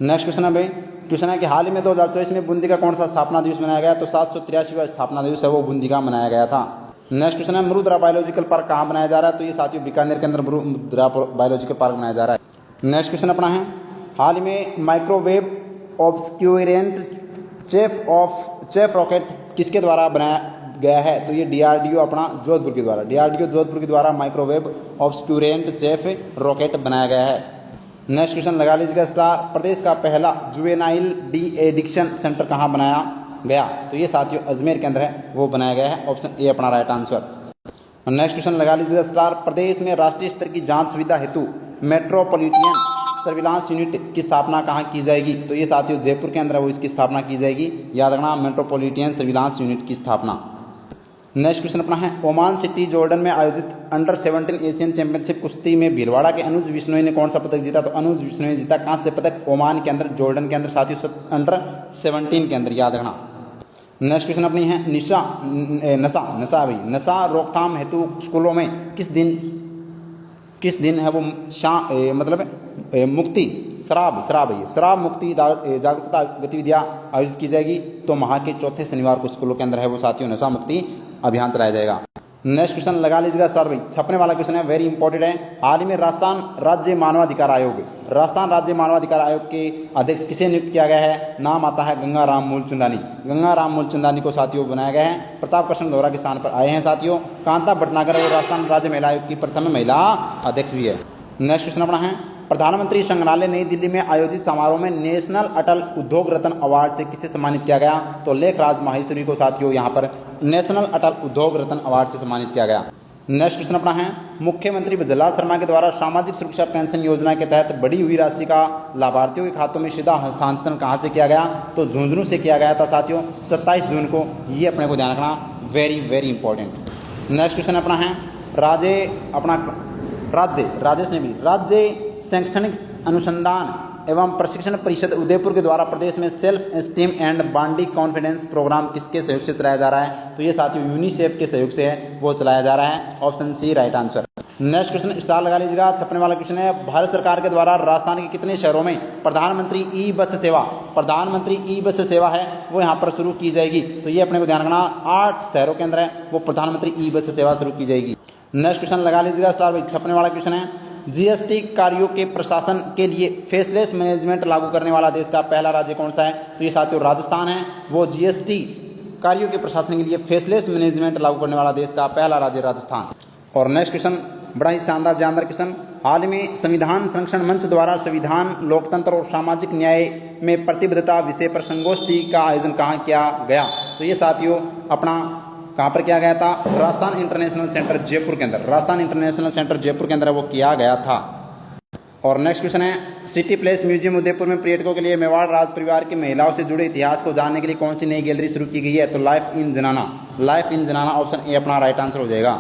नेक्स्ट क्वेश्चन है भाई, क्वेश्चन है कि हाल ही में 2024 में बूंदी का कौन सा स्थापना दिवस मनाया गया? तो 783वां स्थापना दिवस है, वो बूंदी का मनाया गया था। नेक्स्ट क्वेश्चन है, मरुद्रा बायोलॉजिकल पार्क कहाँ बनाया जा रहा है? तो ये साथियों बीकानेर के अंदर मरुद्रा बायोलॉजिकल पार्क बनाया जा रहा है। नेक्स्ट क्वेश्चन अपना है, हाल ही में माइक्रोवेव ऑब्सक्यूरेंट चेफ रॉकेट किसके द्वारा बनाया गया है? तो ये डीआरडीओ अपना जोधपुर के द्वारा, डीआरडीओ जोधपुर के द्वारा माइक्रोवेव ऑब्सक्यूरेंट चेफ रॉकेट बनाया गया है। नेक्स्ट क्वेश्चन लगा लीजिएगा स्टार, प्रदेश का पहला जुवेनाइल डी एडिक्शन सेंटर कहाँ बनाया गया? तो ये साथियों अजमेर के अंदर है, वो बनाया गया है, ऑप्शन ए अपना राइट आंसर। नेक्स्ट क्वेश्चन लगा लीजिएगा स्टार, प्रदेश में राष्ट्रीय स्तर की जांच सुविधा हेतु मेट्रोपॉलिटन सर्विलांस यूनिट की स्थापना कहाँ की जाएगी? तो ये साथियों जयपुर के अंदर है, वो इसकी स्थापना की जाएगी, याद रखना मेट्रोपॉलिटन सर्विलांस यूनिट की स्थापना। नेक्स्ट क्वेश्चन अपना है, ओमान सिटी जॉर्डन में आयोजित अंडर 17 एशियन चैंपियनशिप कुश्ती में भीलवाड़ा के अनुज विश्नोई ने कौन सा पदक जीता? तो अनुज विश्नोई जीता कांस्य पदक ओमान के अंदर, जॉर्डन के अंदर साथियों अंडर 17 के अंदर, याद रखना। नेक्स्ट क्वेश्चन अपनी है, नशा नशा रोकथाम हेतु स्कूलों में किस दिन है वो मतलब मुक्ति शराब मुक्ति जागरूकता गतिविधियाँ आयोजित की जाएगी? तो माह के चौथे शनिवार को स्कूलों के अंदर है वो साथियों नशा मुक्ति अभियान चलाया जाएगा। नेक्स्ट क्वेश्चन लगा लीजिएगा स्टार भाई, छपने वाला क्वेश्चन है, वेरी इंपॉर्टेंट है। हाल ही में राजस्थान राज्य मानवाधिकार आयोग के अध्यक्ष किसे नियुक्त किया गया है? नाम आता है गंगाराम मूलचंदानी को साथियों बनाया गया है, प्रताप कृष्ण गौरा के स्थान पर आए हैं साथियों। कांता भटनागर वो राजस्थान राज्य महिला आयोग की प्रथम महिला अध्यक्ष भी है। नेक्स्ट क्वेश्चन अपना है, प्रधानमंत्री संग्रहालय नई दिल्ली में आयोजित समारोह में नेशनल अटल उद्योग रत्न अवार्ड से किसे सम्मानित किया गया? तो लेखराज माहेश्वरी को साथियों यहाँ पर नेशनल अटल उद्योग रत्न अवार्ड से सम्मानित किया गया। नेक्स्ट क्वेश्चन अपना है, मुख्यमंत्री प्रहलाद शर्मा के द्वारा सामाजिक सुरक्षा पेंशन योजना के तहत बढ़ी हुई राशि का लाभार्थियों के खातों में सीधा हस्तांतरण कहाँ से किया गया? तो झुंझुनू से किया गया था साथियों 27 जून को, ये अपने को ध्यान रखना, वेरी इंपॉर्टेंट। नेक्स्ट क्वेश्चन अपना है, राज्य शैक्षणिक अनुसंधान एवं प्रशिक्षण परिषद उदयपुर के द्वारा प्रदेश में self esteem and body confidence programme किसके सहयोग से चलाया जा रहा है? तो ये साथियों यूनिसेफ के सहयोग से है, वो चलाया जा रहा है, option C right answer. Next question star लगा लीजिएगा, छपने वाला क्वेश्चन है, भारत सरकार के द्वारा राजस्थान के कितने शहरों में प्रधानमंत्री ई बस सेवा है वो यहाँ पर शुरू की जाएगी? तो ये अपने को ध्यान रखना, 8 शहरों के अंदर है वो प्रधानमंत्री ई बस सेवा शुरू की जाएगी। नेक्स्ट क्वेश्चन लगा लीजिएगा स्टार भाई, छपने वाला क्वेश्चन है, जीएसटी कार्यों के प्रशासन के लिए फेसलेस मैनेजमेंट लागू करने वाला देश का पहला राज्य कौन सा है? तो ये साथियों राजस्थान है, वो जीएसटी कार्यों के प्रशासन के लिए फेसलेस मैनेजमेंट लागू करने वाला देश का पहला राज्य राजस्थान। और नेक्स्ट क्वेश्चन बड़ा ही शानदार जानदार क्वेश्चन, हाल में संविधान संरक्षण मंच द्वारा संविधान लोकतंत्र और सामाजिक न्याय में प्रतिबद्धता विषय पर संगोष्ठी का आयोजन कहाँ किया गया? तो ये साथियों अपना कहाँ पर किया गया था? राजस्थान इंटरनेशनल सेंटर जयपुर के अंदर, वो किया गया था। और नेक्स्ट क्वेश्चन है, सिटी प्लेस म्यूजियम उदयपुर में पर्यटकों के लिए मेवाड़ राज परिवार की महिलाओं से जुड़े इतिहास को जानने के लिए कौन सी नई गैलरी शुरू की गई है? तो लाइफ इन जनाना ऑप्शन ए अपना राइट आंसर हो जाएगा।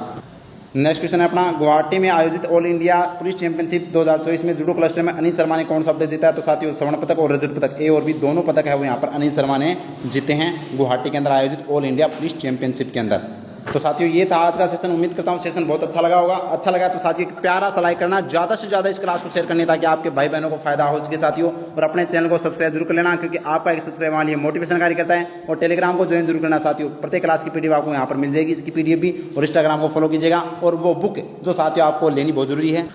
नेक्स्ट क्वेश्चन है अपना, गुवाहाटी में आयोजित ऑल इंडिया पुलिस चैंपियनशिप 2024 में जूडो क्लस्टर में अनिल शर्मा ने कौन सा पदक जीता है? तो साथियों स्वर्ण पदक और रजत पदक, ए और बी दोनों पदक है वो यहाँ पर अनिल शर्मा ने जीते हैं गुवाहाटी के अंदर आयोजित ऑल इंडिया पुलिस चैंपियनशिप के अंदर। तो साथियों ये था आज का सेशन, उम्मीद करता हूँ सेशन बहुत अच्छा लगा होगा। अच्छा लगा तो साथियों एक प्यारा सा लाइक करना, ज़्यादा से ज़्यादा इस क्लास को शेयर करने ताकि आपके भाई बहनों को फायदा हो सके साथियों। और अपने चैनल को सब्सक्राइब जरूर कर लेना, क्योंकि आपका एक सब्सक्राइब हमारे लिए मोटिवेशन कार्य करता है। और टेलीग्राम को ज्वाइन जरूर करना साथियों, प्रत्येक क्लास की पीडीएफ आपको यहाँ पर मिल जाएगी, इसकी पीडीएफ भी। और इंस्टाग्राम को फॉलो कीजिएगा, और वो बुक जो साथियों आपको लेनी बहुत जरूरी है,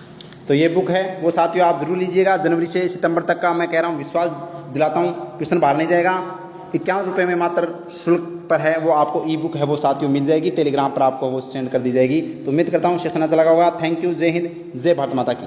तो ये बुक है वो साथियों आप जरूर लीजिएगा। जनवरी से सितंबर तक का मैं कह रहा हूँ, विश्वास दिलाता हूँ, क्वेश्चन बाहर नहीं जाएगा। 51 रुपये में मात्र शुल्क पर है वो आपको ई बुक है वो साथियों मिल जाएगी, टेलीग्राम पर आपको वो सेंड कर दी जाएगी। तो उम्मीद करता हूँ सेशन अच्छा लगा होगा। थैंक यू, जय हिंद, जय भारत माता की।